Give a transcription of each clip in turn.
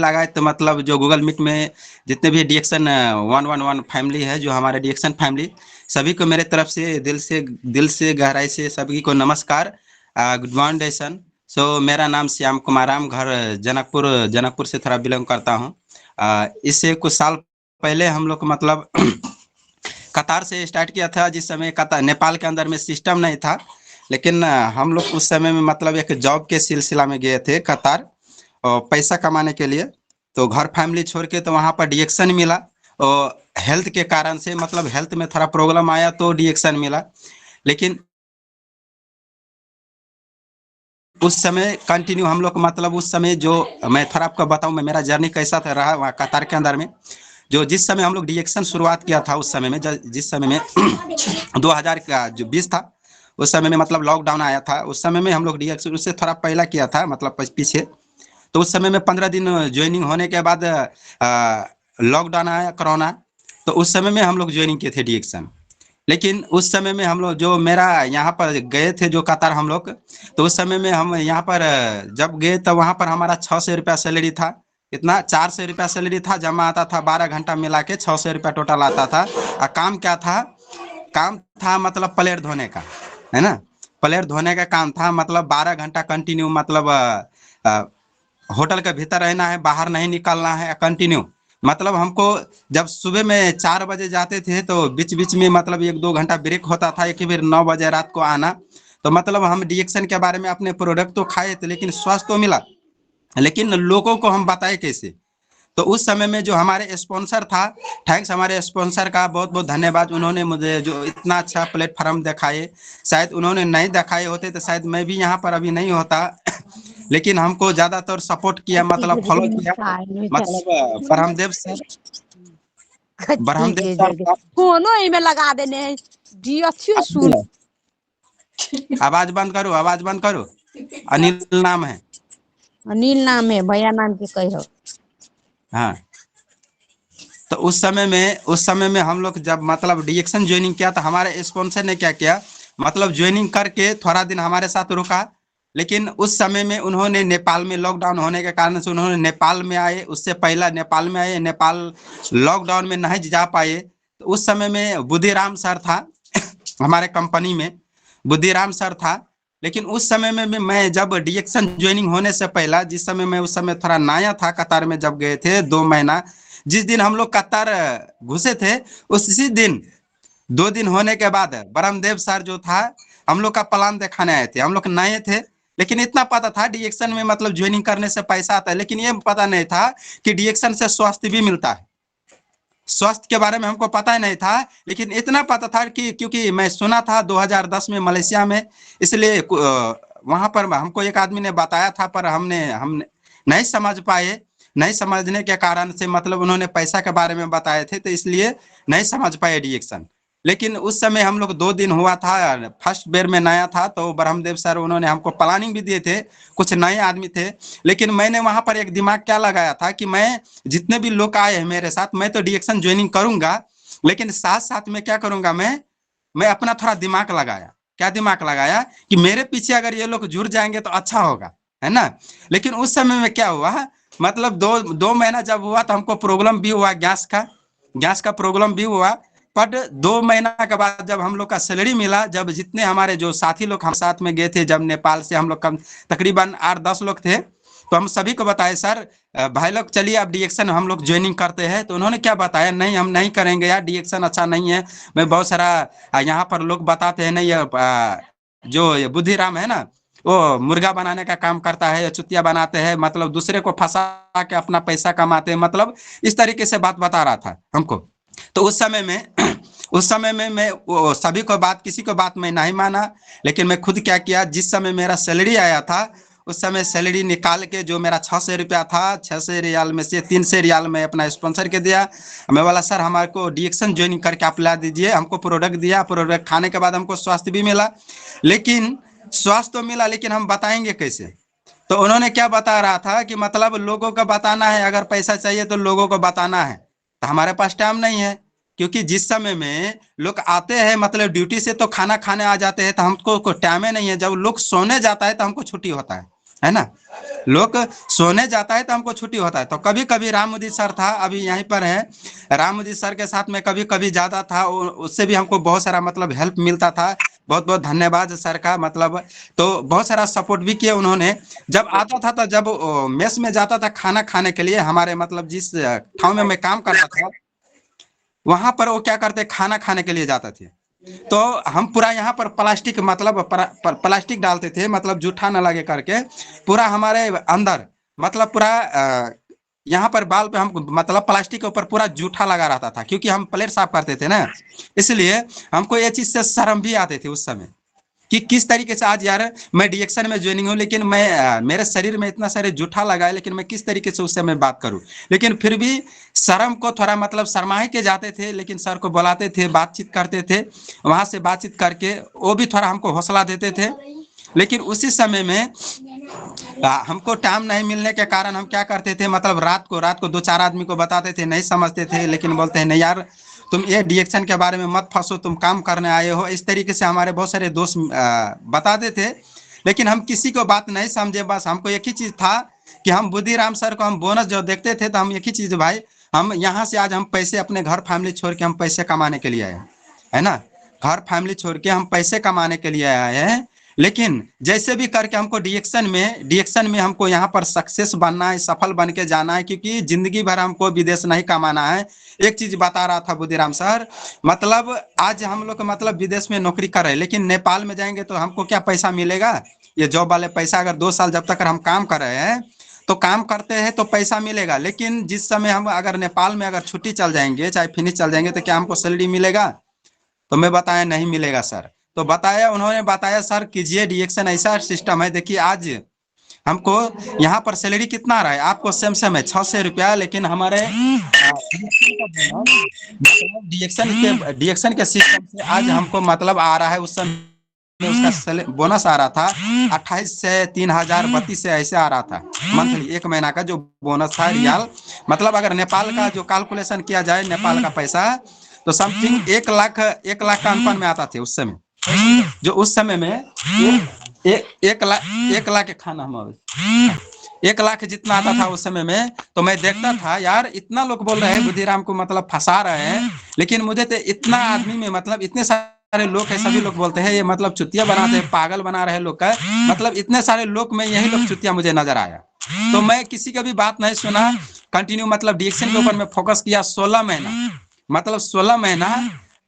लगाए तो मतलब जो गूगल मीट में जितने भी डीएक्शन 111 फैमिली है, जो हमारे डीएक्शन फैमिली, सभी को मेरे तरफ से दिल से गहराई से सभी को नमस्कार, गुड मॉर्निंग। सो मेरा नाम श्याम कुमाराम, घर जनकपुर जनकपुर से थोड़ा बिलोंग करता हूँ। इससे कुछ साल पहले हम लोग मतलब कतार से स्टार्ट किया था, जिस समय कतार नेपाल के अंदर में सिस्टम नहीं था। लेकिन हम लोग उस समय में मतलब एक जॉब के सिलसिला में गए थे कतार, और पैसा कमाने के लिए। तो घर फैमिली छोड़ के तो वहाँ पर डीएक्शन मिला, और हेल्थ के कारण से मतलब हेल्थ में थोड़ा प्रॉब्लम आया तो डीएक्शन मिला। लेकिन उस समय कंटिन्यू हम लोग मतलब उस समय जो मैं थोड़ा आपको बताऊं, मैं मेरा जर्नी कैसा था रहा वहाँ कतार के अंदर में। जो जिस समय हम लोग डीएक्शन शुरुआत किया था उस समय में, जिस समय में 2000 का जो 20 था, उस समय में मतलब लॉकडाउन आया था। उस समय में हम लोग डीएक्शन उससे थोड़ा पहला किया था, मतलब पीछे। तो उस समय में 15 दिन ज्वाइनिंग होने के बाद लॉकडाउन आया, कोरोना। तो उस समय में हम लोग ज्वाइनिंग किए थे डीएक्शन। लेकिन उस समय में हम लोग जो मेरा यहाँ पर गए थे जो कतार हम लोग, तो उस समय में हम यहाँ पर जब गए तो वहाँ पर हमारा 600 रुपया सैलरी था। इतना 400 रुपया सैलरी था, जमा आता था 12 घंटा मिला के 600 रुपया टोटल आता था। और काम क्या था? काम था मतलब प्लेट धोने का, है ना। प्लेट धोने का काम था, मतलब 12 घंटा कंटिन्यू, मतलब होटल के भीतर रहना है, बाहर नहीं निकलना है कंटिन्यू। मतलब हमको जब सुबह में 4 बजे जाते थे तो बीच बीच में मतलब 1-2 घंटा ब्रेक होता था, एक फिर 9 बजे रात को आना। तो मतलब हम डीएक्शन के बारे में अपने प्रोडक्ट तो खाए थे, लेकिन स्वास्थ्य तो मिला, लेकिन लोगों को हम बताए कैसे? तो उस समय में जो हमारे स्पॉन्सर था, थैंक्स हमारे स्पॉन्सर का बहुत बहुत धन्यवाद। उन्होंने मुझे जो इतना अच्छा प्लेटफॉर्म दिखाए, शायद उन्होंने नहीं दिखाए होते तो शायद मैं भी यहाँ पर अभी नहीं होता। लेकिन हमको ज्यादातर सपोर्ट किया, मतलब फॉलो किया, मतलब ब्रह्मदेव सर। ब्रह्मदेव सर का फोनो में लगा देने हैं डी अच्छी सुन। आवाज बंद करो, आवाज बंद करो। अनिल नाम है। अनिल नाम है, भैया नाम के कहो। हाँ। तो उस समय में हम लोग जब मतलब डीएक्शन ज्वाइनिंग किया, तो हमारे स्पॉन्सर ने क्या किया, मतलब ज्वाइनिंग करके थोड़ा दिन हमारे साथ रुका। लेकिन उस समय में उन्होंने नेपाल में लॉकडाउन होने के कारण से उन्होंने नेपाल में आए, उससे पहला नेपाल में आए, नेपाल लॉकडाउन में नहीं जा पाए। तो उस समय में बुद्धिराम सर था हमारे कंपनी में, बुद्धिराम सर था। लेकिन उस समय में भी मैं जब डीएक्शन ज्वाइनिंग होने से पहला, जिस समय मैं उस समय थोड़ा नया था कतार में, जब गए थे 2 महीना, जिस दिन हम लोग कतार घुसे थे, उसी दिन 2 दिन होने के बाद ब्रह्मदेव सर जो था, हम लोग का प्लान दिखाने आए थे। हम लोग नए थे, लेकिन इतना पता था डीएक्शन में मतलब ज्वाइनिंग करने से पैसा आता है, लेकिन ये पता नहीं था कि डीएक्शन से स्वास्थ्य भी मिलता है। स्वास्थ्य के बारे में हमको पता ही नहीं था, लेकिन इतना पता था कि क्योंकि मैं सुना था 2010 में मलेशिया में, इसलिए वहां पर हमको एक आदमी ने बताया था, पर हम नहीं समझ पाए। नहीं समझने के कारण से मतलब उन्होंने पैसा के बारे में बताए थे, तो इसलिए नहीं समझ पाए डीएक्शन। लेकिन उस समय हम लोग 2 दिन हुआ था, फर्स्ट बेर में नया था, तो ब्रह्मदेव सर उन्होंने हमको प्लानिंग भी दिए थे, कुछ नए आदमी थे। लेकिन मैंने वहां पर एक दिमाग क्या लगाया था कि मैं जितने भी लोग आए हैं मेरे साथ, मैं तो डीएक्शन ज्वाइनिंग करूंगा, लेकिन साथ साथ में क्या करूंगा, मैं अपना थोड़ा दिमाग लगाया। क्या दिमाग लगाया कि मेरे पीछे अगर ये लोग जुड़ जाएंगे तो अच्छा होगा, है ना। लेकिन उस समय में क्या हुआ, मतलब 2 महीना जब हुआ तो हमको प्रॉब्लम भी हुआ, गैस का प्रॉब्लम भी हुआ। बट 2 महीना के बाद जब हम लोग का सैलरी मिला, जब जितने हमारे जो साथी लोग हम साथ में गए थे, जब नेपाल से हम लोग कम तकरीबन 8-10 लोग थे, तो हम सभी को बताए, सर भाई लोग चलिए आप डीएक्शन हम लोग ज्वाइनिंग करते हैं। तो उन्होंने क्या बताया, नहीं हम नहीं करेंगे यार, डीएक्शन अच्छा नहीं है। मैं बहुत सारा यहाँ पर लोग बताते हैं, नहीं जो बुद्धिराम है ना, वो मुर्गा बनाने का काम करता है, या चुतिया बनाते हैं, मतलब दूसरे को फंसा के अपना पैसा कमाते हैं, मतलब इस तरीके से बात बता रहा था हमको। तो उस समय में मैं सभी को बात, किसी को बात मैं नहीं माना। लेकिन मैं खुद क्या किया, जिस समय मेरा सैलरी आया था, उस समय सैलरी निकाल के जो मेरा 600 रुपया था, 600 रियाल में से 300 रियाल में अपना स्पॉन्सर के दिया। मैं बोला सर हमारे को डीएक्शन ज्वाइनिंग करके आप ला दीजिए। हमको प्रोडक्ट दिया, प्रोडक्ट खाने के बाद हमको स्वास्थ्य भी मिला। लेकिन स्वास्थ्य तो मिला, लेकिन हम बताएंगे कैसे? तो उन्होंने क्या बता रहा था कि मतलब लोगों को बताना है, अगर पैसा चाहिए तो लोगों को बताना है। तो हमारे पास टाइम नहीं है, क्योंकि जिस समय में लोग आते हैं मतलब ड्यूटी से तो खाना खाने आ जाते हैं, तो हमको टाइम ही नहीं है। जब लोग सोने जाता है तो हमको छुट्टी होता है। है ना। लोग सोने जाता है तो हमको छुट्टी होता है। तो कभी कभी रामउदित सर था, अभी यहीं पर है, रामउदित सर के साथ में कभी कभी ज्यादा था, उससे भी हमको बहुत सारा मतलब हेल्प मिलता था। बहुत बहुत धन्यवाद सर का, मतलब तो बहुत सारा सपोर्ट भी किया उन्होंने। जब आता था तो जब मेस में जाता था खाना खाने के लिए, हमारे मतलब जिस ठाव में मैं काम करता था वहां पर वो क्या करते, खाना खाने के लिए जाते थे। तो हम पूरा यहाँ पर प्लास्टिक मतलब प्लास्टिक डालते थे, मतलब जूठा न लगे करके, पूरा हमारे अंदर मतलब पूरा यहाँ पर बाल पे हम मतलब प्लास्टिक के ऊपर पूरा जूठा लगा रहता था, क्योंकि हम प्लेट साफ करते थे ना, इसलिए हमको ये चीज से शर्म भी आते थे उस समय कि किस तरीके से आज यार मैं डीएक्शन में ज्वाइनिंग हूँ, लेकिन मैं मेरे शरीर में इतना सारे जूठा लगा है, लेकिन मैं किस तरीके से उससे मैं बात करूँ। लेकिन फिर भी शर्म को थोड़ा मतलब शर्मा के जाते थे, लेकिन सर को बुलाते थे, बातचीत करते थे, वहां से बातचीत करके वो भी थोड़ा हमको हौसला देते थे। लेकिन उसी समय में हमको टाइम नहीं मिलने के कारण हम क्या करते थे, मतलब रात को दो चार आदमी को बताते थे, नहीं समझते थे, लेकिन बोलते हैं नहीं यार तुम ये डीएक्शन के बारे में मत फंसो, तुम काम करने आए हो, इस तरीके से हमारे बहुत सारे दोस्त बताते थे। लेकिन हम किसी को बात नहीं समझे, बस हमको एक ही चीज था कि हम बुद्धिराम सर को हम बोनस जो देखते थे, तो हम एक ही चीज, भाई हम यहाँ से आज हम पैसे अपने घर फैमिली छोड़ के हम पैसे कमाने के लिए आए, है ना, घर फैमिली छोड़ के हम पैसे कमाने के लिए आए हैं। लेकिन जैसे भी करके हमको डीएक्शन में हमको यहाँ पर सक्सेस बनना है, सफल बन के जाना है, क्योंकि जिंदगी भर हमको विदेश नहीं कमाना है। एक चीज बता रहा था बुद्धिराम सर, मतलब आज हम लोग मतलब विदेश में नौकरी कर रहे हैं, लेकिन नेपाल में जाएंगे तो हमको क्या पैसा मिलेगा, ये जॉब वाले पैसा, अगर 2 साल जब तक हम काम कर रहे हैं तो काम करते हैं तो पैसा मिलेगा, लेकिन जिस समय हम अगर नेपाल में अगर छुट्टी चल जाएंगे, चाहे फिनिश चल जाएंगे, तो क्या हमको सैलरी मिलेगा। तो मैं बताया नहीं मिलेगा सर। तो बताया, उन्होंने बताया सर कीजिए डीएक्शन, ऐसा सिस्टम है, देखिए आज हमको यहाँ पर सैलरी कितना आ रहा है, आपको सेम सेम है 600 रुपया, लेकिन हमारे डीएक्शन के सिस्टम से आज हमको मतलब आ रहा है, उस समय में उसका बोनस आ रहा था 28 से 3000 32 से ऐसे आ रहा था मंथली, एक महीना का जो बोनस था रियाल, मतलब अगर नेपाल का जो कैलकुलेशन किया जाए नेपाल का पैसा, तो समथिंग 1 लाख का अनुपात में आता थे उस समय। जो उस समय में 1 लाख के खाना हम 1 लाख जितना आता था उस समय में। तो मैं देखता था यार इतना लोग बोल रहे हैं बुद्धिराम को मतलब फंसा रहे हैं, लेकिन मुझे तो इतना आदमी में मतलब इतने सारे लोग है, सभी लोग बोलते हैं ये मतलब चुतिया बनाते हैं, पागल बना रहे लोग का, मतलब इतने सारे लोग में यही लोग चुतिया मुझे नजर आया। तो मैं किसी का भी बात नहीं सुना, कंटिन्यू मतलब डीएक्शन के ऊपर में फोकस किया 16 महीना, मतलब 16 महीना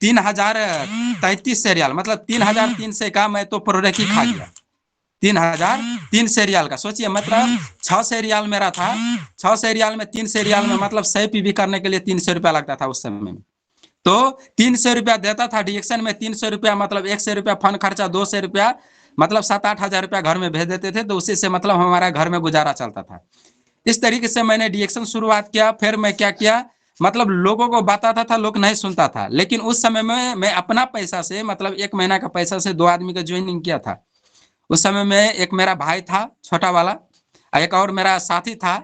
3033 से रियाल, मतलब 3003 का मैं तो प्रोडक्ट ही खा गया। 3003 रियाल का सोचिए, मतलब 600 रियाल मेरा था, 600 रियाल में 300 रियाल में मतलब 100 पीवी करने के लिए 300 रुपया लगता था उस समय में। तो 300 रुपया देता था डीएक्शन में, 300 रुपया मतलब 100 रुपया फन खर्चा, 200 रुपया मतलब 7-8 हजार रुपया घर में भेज देते थे, तो उसी से मतलब हमारा घर में गुजारा चलता था। इस तरीके से मैंने डीएक्शन शुरुआत किया। फिर मैं क्या किया, मतलब लोगों को बताता था, लोग नहीं सुनता था, लेकिन उस समय में मैं अपना पैसा से मतलब 1 महीना का पैसा से 2 आदमी का ज्वाइनिंग किया था। उस समय में एक मेरा भाई था छोटा वाला, एक और मेरा साथी था।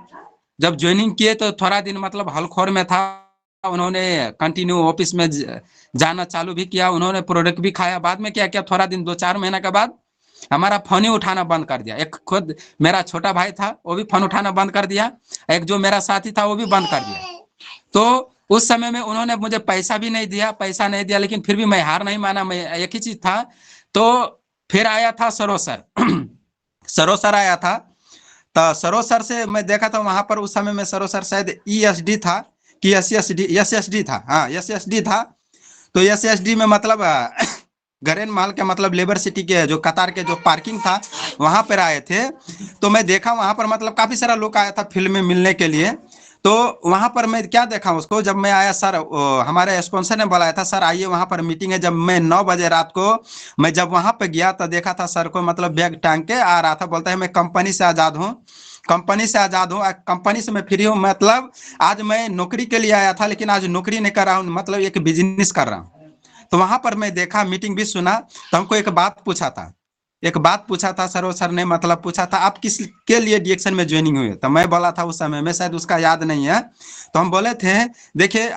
जब ज्वाइनिंग किए तो थोड़ा दिन मतलब हलखोर में था, उन्होंने कंटिन्यू ऑफिस में जाना चालू भी किया, उन्होंने प्रोडक्ट भी खाया। बाद में क्या किया, थोड़ा दिन 2-4 महीना के बाद हमारा फोन ही उठाना बंद कर दिया। एक खुद मेरा छोटा भाई था वो भी फोन उठाना बंद कर दिया, एक जो मेरा साथी था वो भी बंद कर दिया। तो उस समय में उन्होंने मुझे पैसा भी नहीं दिया, लेकिन फिर भी मैं हार नहीं माना, मैं एक ही चीज था। तो फिर आया था सरोसर सरोसर आया था, तो सरोसर से मैं देखा था वहां पर, उस समय में सरोसर शायद ईएसडी था कि एसएसडी था, हाँ एसएसडी था। तो एसएसडी में मतलब गरेन महल के मतलब लेबर सिटी के जो कतार के जो पार्किंग था वहां पर आए थे। तो मैं देखा वहां पर मतलब काफी सारा लोग आया था फील्ड में मिलने के लिए। तो वहां पर मैं क्या देखा उसको, जब मैं आया सर हमारे स्पॉन्सर ने बुलाया था, सर आइए वहां पर मीटिंग है। जब मैं 9 बजे रात को मैं जब वहां पे गया तो देखा था सर को मतलब बैग टांग के आ रहा था, बोलता है मैं कंपनी से आजाद हूँ, कंपनी से आजाद हूँ, कंपनी से मैं फ्री हूँ, मतलब आज मैं नौकरी के लिए आया था लेकिन आज नौकरी नहीं कर रहा हूँ, मतलब एक बिजनेस कर रहा हूँ। तो वहां पर मैं देखा, मीटिंग भी सुना, तो हमको एक बात पूछा था, एक बात पूछा था सर ने मतलब पूछा था आप किस के लिए डीएक्शन में ज्वाइनिंग हुए, तो मैं बोला था उस समय में, शायद उसका याद नहीं है, तो हम बोले थे देखिए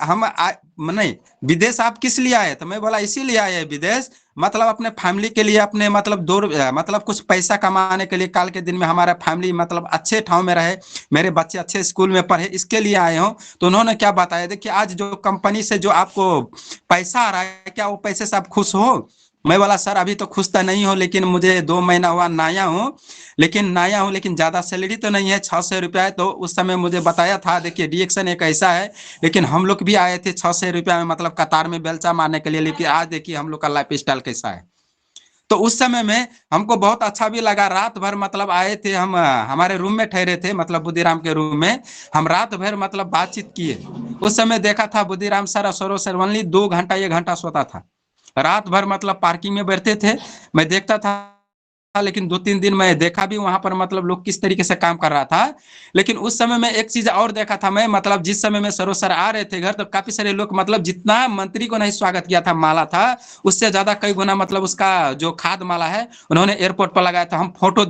नहीं विदेश आप किस लिए आए, तो मैं बोला इसीलिए आए विदेश, मतलब अपने फैमिली के लिए, अपने मतलब मतलब कुछ पैसा कमाने के लिए, कल के दिन में हमारा फैमिली मतलब अच्छे ठाव में रहे, मेरे बच्चे अच्छे स्कूल में पढ़े, इसके लिए आए हो। तो उन्होंने क्या बताया, देखिए आज जो कंपनी से जो आपको पैसा आ रहा है, क्या वो पैसे से आप खुश हो? मैं बोला सर अभी तो खुश तो नहीं हो, लेकिन मुझे 2 महीना हुआ नया हूँ, लेकिन ज्यादा सैलरी तो नहीं है, 600 रुपया है। तो उस समय मुझे बताया था देखिए डीएक्शन एक ऐसा है, लेकिन हम लोग भी आए थे 600 रुपया में मतलब कतार में बेलचा मारने के लिए, लेकिन आज देखिए हम लोग का लाइफ स्टाइल कैसा है। तो उस समय में हमको बहुत अच्छा भी लगा, रात भर मतलब आए थे हम, हमारे रूम में ठहरे थे, मतलब बुद्धिराम के रूम में, हम रात भर मतलब बातचीत किए। उस समय देखा था बुद्धिराम सर सरों सर ओनली 2 घंटा 1 घंटा सोता था, रात भर मतलब पार्किंग में बैठते थे, मैं देखता था। लेकिन 2-3 दिन मैं देखा भी वहां पर मतलब लोग किस तरीके से काम कर रहा था। लेकिन उस समय में एक चीज और देखा था मैं, मतलब जिस समय में सरों सर आ रहे थे घर, तो काफी सारे लोग मतलब जितना मंत्री को नहीं स्वागत किया था माला था, उससे ज्यादा कई गुना मतलब उसका जो खाद माला है उन्होंने एयरपोर्ट पर लगाया था। हम फोटो